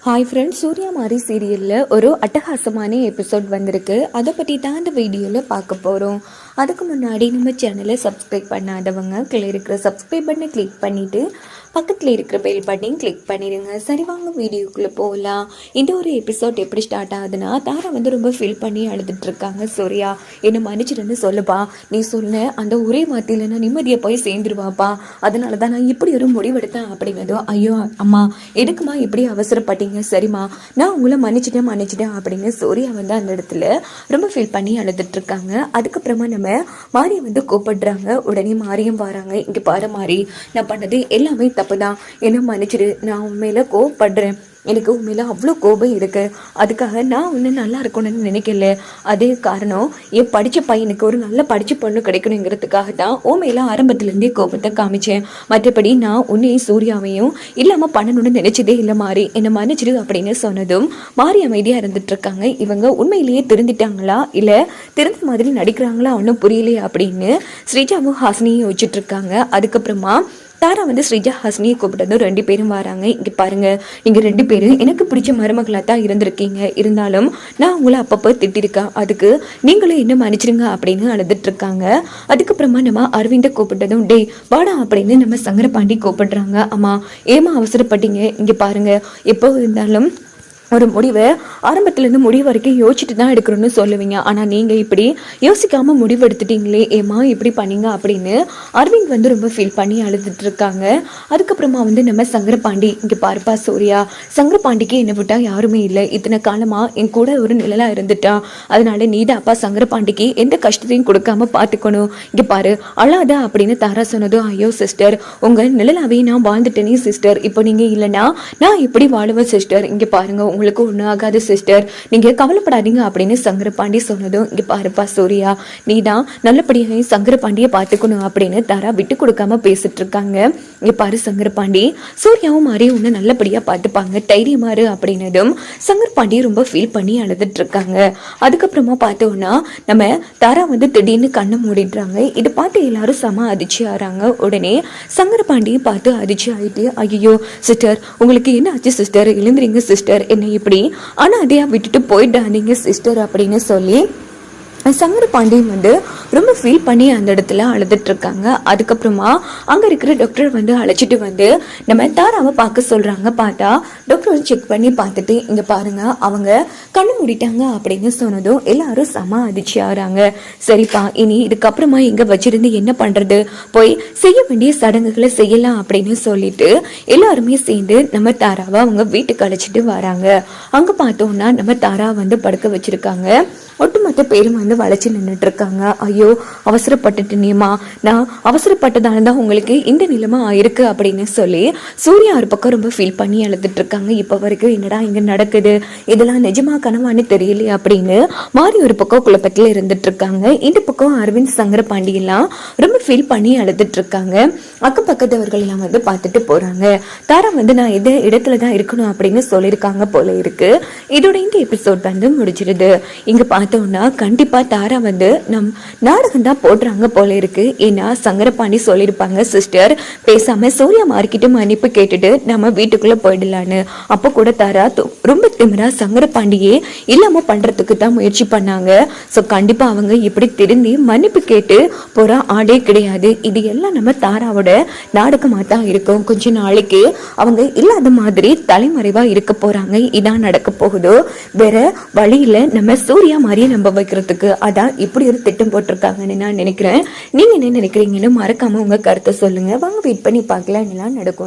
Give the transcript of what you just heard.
Hi friends, Surya மாரி சீரியலில் ஒரு அட்டகாசமான எபிசோட் வந்திருக்கு. அதை பற்றி தான் இந்த வீடியோவில் பார்க்க போகிறோம். அதுக்கு முன்னாடி நம்ம சேனலை சப்ஸ்கிரைப் பண்ணாதவங்க கீழே இருக்கிற சப்ஸ்கிரைப் பட்டனை கிளிக் பண்ணிவிட்டு பக்கத்தில் இருக்கிற பெல் பட்டனையும் கிளிக் பண்ணிடுங்க. சரி, வாங்க வீடியோக்குள்ளே போகலாம். இந்த ஒரு எபிசோட் எப்படி ஸ்டார்ட் ஆகுதுன்னா, தாரா ரொம்ப ஃபீல் பண்ணி அழுதுட்ருக்காங்க. சூர்யா, என்னை மன்னிச்சிடுன்னு சொல்லுப்பா, நீ சொன்ன அந்த ஒரே வார்த்தையில் நான் நிம்மதியை போய் சேர்ந்துருவாப்பா, அதனால தான் நான் இப்படி ஒரு முடிவெடுத்தேன் அப்படின்னதும், ஐயோ அம்மா எதுக்குமா இப்படி அவசரப்பட்டீங்க, சரிம்மா நான் உங்களை மன்னிச்சிட்டேன் அப்படின்னு சூர்யா அந்த இடத்துல ரொம்ப ஃபீல் பண்ணி அழுதுட்ருக்காங்க. அதுக்கப்புறமா நம்ம மாரியை கூப்பிடுறாங்க. உடனே மாரியம் வராங்க. இங்கே பாரு மாரி, நான் பண்ணது எல்லாமே தப்பு தான், என்ன மன்னிச்சிடு, நான் உண்மையில கோவப்படுறேன், எனக்கு உண்மையில அவ்வளோ கோபம் இருக்கு, அதுக்காக நான் இன்னும் நல்லா இருக்கணும்னு நினைக்கல, அதே காரணம் என் படித்த பையனுக்கு ஒரு நல்ல படித்த பொண்ணு கிடைக்கணுங்கிறதுக்காக தான் உண்மையில ஆரம்பத்துலேருந்தே கோபத்தை காமிச்சேன், மற்றபடி நான் உன்னையும் சூர்யாவையும் இல்லாமல் பண்ணணும்னு நினைச்சதே இல்லை மாறி, என்னை மன்னிச்சிடு அப்படின்னு சொன்னதும் மாறி அமைதியாக இருந்துட்டு இருக்காங்க. இவங்க உண்மையிலேயே திருந்திட்டாங்களா இல்லை திருந்த மாதிரி நடிக்கிறாங்களா ஒன்றும் புரியலையே அப்படின்னு ஸ்ரீஜாவும் ஹாசினியும் யோசிச்சுட்டு இருக்காங்க. அதுக்கப்புறமா தாரா ஸ்ரீஜா ஹாசினியை கூப்பிட்டதும் 2 பேரும் வராங்க. இங்கே பாருங்க, நீங்கள் 2 பேரும் எனக்கு பிடிச்ச மருமகளாக தான் இருந்திருக்கீங்க, இருந்தாலும் நான் உங்களை அப்பப்போ திட்டிருக்கேன், அதுக்கு நீங்களும் என்ன மன்னிச்சிருங்க அப்படின்னு அழுதுட்டு இருக்காங்க. அதுக்கப்புறமா நம்ம அரவிந்தை கூப்பிட்டதும், டேய் வாடா அப்படின்னு நம்ம சங்கரபாண்டி கூப்பிடுறாங்க. அம்மா ஏமா அவசரப்பட்டீங்க, இங்கே பாருங்க, எப்போ இருந்தாலும் ஒரு முடிவை ஆரம்பத்துலேருந்து முடிவு வரைக்கும் யோசிச்சுட்டு தான் எடுக்கணும்னு சொல்லுவீங்க, ஆனால் நீங்கள் இப்படி யோசிக்காமல் முடிவு எடுத்துட்டீங்களே, ஏமா இப்படி பண்ணீங்க அப்படின்னு அரவிந்த் ரொம்ப ஃபீல் பண்ணி அழுதுட்டு இருக்காங்க. அதுக்கப்புறமா நம்ம சங்கரபாண்டி, இங்கே பாருப்பா சூர்யா, சங்கரபாண்டிக்கு என்னை விட்டால் யாருமே இல்லை, இத்தனை காலமாக என் கூட ஒரு நிழலாக இருந்துட்டா, அதனால நீதான் அப்பா சங்கரபாண்டிக்கு எந்த கஷ்டத்தையும் கொடுக்காம பார்த்துக்கணும், இங்கே பாரு அழாதா அப்படின்னு தாரா சொன்னதும், ஐயோ சிஸ்டர், உங்கள் நிழலாவே நான் வாழ்ந்துட்டேனே சிஸ்டர், இப்போ நீங்கள் இல்லைன்னா நான் எப்படி வாழுவேன் சிஸ்டர், இங்கே பாருங்க உங்களுக்கு ஒன்றும் ஆகாது சிஸ்டர், நீங்கள் கவலைப்படாதீங்க அப்படின்னு சங்கரபாண்டி சொன்னதும், இங்கே பாருப்பா சூர்யா, நீ தான் நல்லபடியாக சங்கரபாண்டியை பார்த்துக்கணும் அப்படின்னு தாரா விட்டு கொடுக்காம பேசிட்டு இருக்காங்க. இங்கே பாரு சங்கரபாண்டி, சூர்யாவும் மாறி ஒன்று நல்லபடியாக பார்த்துப்பாங்க, தைரியமாறு அப்படின்னதும் சங்கரபாண்டி ரொம்ப ஃபீல் பண்ணி அழுதுட்டு இருக்காங்க. அதுக்கப்புறமா பார்த்தோம்னா நம்ம தாரா திடீர்னு கண்ணை மூடிடுறாங்க. இதை பார்த்து எல்லாரும் செம அதிர்ச்சி ஆறாங்க. உடனே சங்கரபாண்டியை பார்த்து அதிர்ச்சி ஆயிட்டு, ஐயோ சிஸ்டர் உங்களுக்கு என்ன ஆச்சு சிஸ்டர், எழுந்துறீங்க சிஸ்டர், என்ன இப்படி அனாதையா விட்டுட்டு போயிட்டாதீங்க சிஸ்டர் அப்படின்னு சொல்லி சங்கரபாண்டியன் ரொம்ப ஃபீல் பண்ணி அந்த இடத்துல அழுதுட்டு இருக்காங்க. அதுக்கப்புறமா அங்கே இருக்கிற டாக்டர் அழைச்சிட்டு நம்ம தாராவை பார்க்க சொல்கிறாங்க. பார்த்தா டாக்டர் செக் பண்ணி பார்த்துட்டு, இங்கே பாருங்க அவங்க கண்ணு மூடிட்டாங்க அப்படின்னு சொன்னதும் எல்லாரும் செம அதிர்ச்சி ஆகிறாங்க. சரிப்பா, இனி இதுக்கப்புறமா இங்கே வச்சிருந்து என்ன பண்ணுறது, போய் செய்ய வேண்டிய சடங்குகளை செய்யலாம் அப்படின்னு சொல்லிட்டு எல்லாருமே சேர்ந்து நம்ம தாராவை அவங்க வீட்டுக்கு அழைச்சிட்டு வராங்க. அங்கே பார்த்தோம்னா நம்ம தாரா படுக்க வச்சிருக்காங்க. ஒட்டுமொத்த பேரும் வளைச்சு நின்றுட்டு இருக்காங்க. ஐயோ அவசரப்பட்டுட்டேனேமா, நான் அவசரப்பட்டதால தான் உங்களுக்கு இந்த நிலைமை ஆயிருக்கு அப்படின்னு சொல்லி சூர்யா ஒரு பக்கம் ரொம்ப ஃபீல் பண்ணி அழுதுட்டு இருக்காங்க. இப்போ வரைக்கும் என்னடா இங்க நடக்குது, இதெல்லாம் நிஜமா கனவான்னு தெரியலையே அப்படின்னு மாறி ஒரு பக்கம் குழப்பத்தில் இருந்துட்டு இருக்காங்க. இந்த பக்கம் அரவிந்த் சங்கரபாண்டி எல்லாம் ரொம்ப ஃபீல் பண்ணி அழுதுட்டு இருக்காங்க. அக்கம் பக்கத்தவர்கள் எல்லாம் பார்த்துட்டு போறாங்க. தாரா நான் எந்த இடத்துல தான் இருக்கணும் அப்படின்னு சொல்லியிருக்காங்க போல இருக்கு. இதோட இந்த எபிசோட் முடிச்சிருது. இங்க பார்த்தோம்னா கண்டிப்பா தாரா நம் நாடகம் தான் போடுறாங்க போல இருக்கு. ஏன்னா சங்கரபாண்டி சொல்லியிருப்பாங்க, சிஸ்டர் பேசாம சூர்யா மார்க்கிட்ட மன்னிப்பு கேட்டுட்டு நம்ம வீட்டுக்குள்ள போயிடலான்னு. அப்போ கூட தாரா ரொம்ப திமிரா சங்கரபாண்டியே இல்லாம பண்றதுக்கு தான் முயற்சி பண்ணாங்க. ஸோ கண்டிப்பா அவங்க இப்படி திரும்பி மன்னிப்பு கேட்டு போற ஆடே கிடையாது. இது எல்லாம் நம்ம தாராவோட நாடகமா தான் இருக்கும். கொஞ்ச நாளைக்கு அவங்க இல்லாத மாதிரி தலைமறைவா இருக்க போறாங்க. இதான் நடக்க போகுதோ, வேற வழியில நம்ம சூர்யா மாதிரியே நம்ப வைக்கிறதுக்கு அதான் இப்படி ஒரு திட்டம் போட்டிருக்காங்கன்னு நான் நினைக்கிறேன். நீங்க என்ன நினைக்கிறீங்கன்னு மறக்காம உங்க கருத்தை சொல்லுங்க. வாங்க வெயிட் பண்ணி பார்க்கலாம் என்னெல்லாம் நடக்கும்.